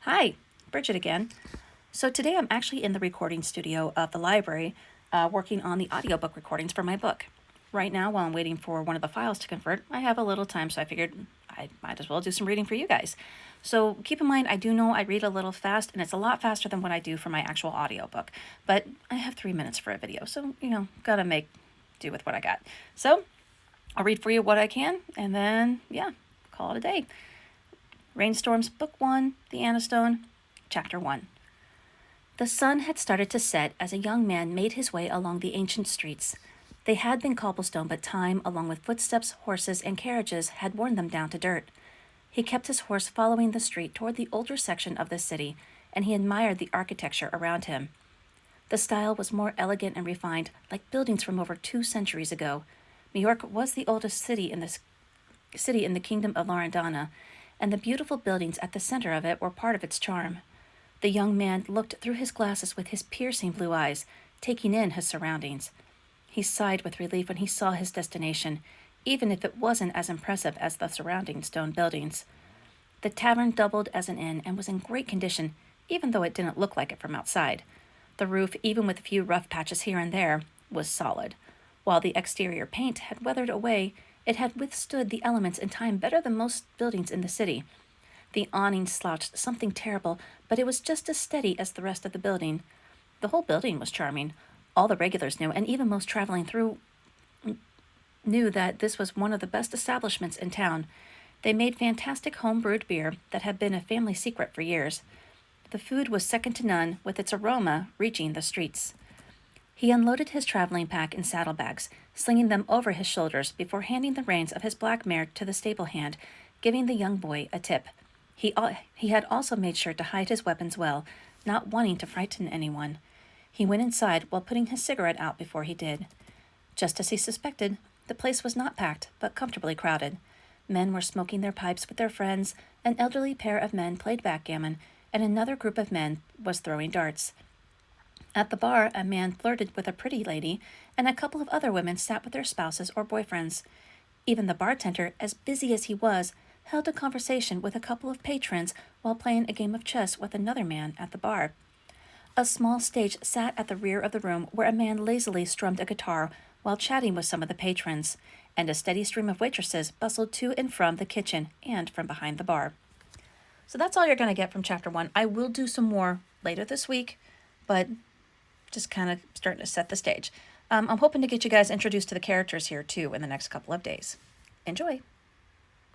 Hi, Bridget again. So today I'm actually in the recording studio of the library working on the audiobook recordings for my book. Right now, while I'm waiting for one of the files to convert, I have a little time, so I figured I might as well do some reading for you guys. So keep in mind, I do know I read a little fast, and it's a lot faster than what I do for my actual audiobook. But I have 3 minutes for a video, so, gotta make do with what I got. So I'll read for you what I can, and then, yeah, call it a day. Rainstorms, Book 1, The Annastone, Chapter 1. The sun had started to set as a young man made his way along the ancient streets. They had been cobblestone, but time, along with footsteps, horses, and carriages, had worn them down to dirt. He kept his horse following the street toward the older section of the city, and he admired the architecture around him. The style was more elegant and refined, like buildings from over 2 centuries ago. New York was the oldest city in the kingdom of Loredana, and the beautiful buildings at the center of it were part of its charm. The young man looked through his glasses with his piercing blue eyes, taking in his surroundings. He sighed with relief when he saw his destination, even if it wasn't as impressive as the surrounding stone buildings. The tavern doubled as an inn and was in great condition, even though it didn't look like it from outside. The roof, even with a few rough patches here and there, was solid. While the exterior paint had weathered away, it had withstood the elements in time better than most buildings in the city. The awning slouched something terrible, but it was just as steady as the rest of the building. The whole building was charming. All the regulars knew, and even most traveling through knew that this was one of the best establishments in town. They made fantastic home-brewed beer that had been a family secret for years. The food was second to none, with its aroma reaching the streets. He unloaded his traveling pack in saddlebags, slinging them over his shoulders before handing the reins of his black mare to the stable hand, giving the young boy a tip. He had also made sure to hide his weapons well, not wanting to frighten anyone. He went inside while putting his cigarette out before he did. Just as he suspected, the place was not packed, but comfortably crowded. Men were smoking their pipes with their friends, an elderly pair of men played backgammon, and another group of men was throwing darts. At the bar, a man flirted with a pretty lady, and a couple of other women sat with their spouses or boyfriends. Even the bartender, as busy as he was, held a conversation with a couple of patrons while playing a game of chess with another man at the bar. A small stage sat at the rear of the room where a man lazily strummed a guitar while chatting with some of the patrons, and a steady stream of waitresses bustled to and from the kitchen and from behind the bar. So that's all you're going to get from Chapter 1. I will do some more later this week, but just kind of starting to set the stage. I'm hoping to get you guys introduced to the characters here, too, in the next couple of days. Enjoy!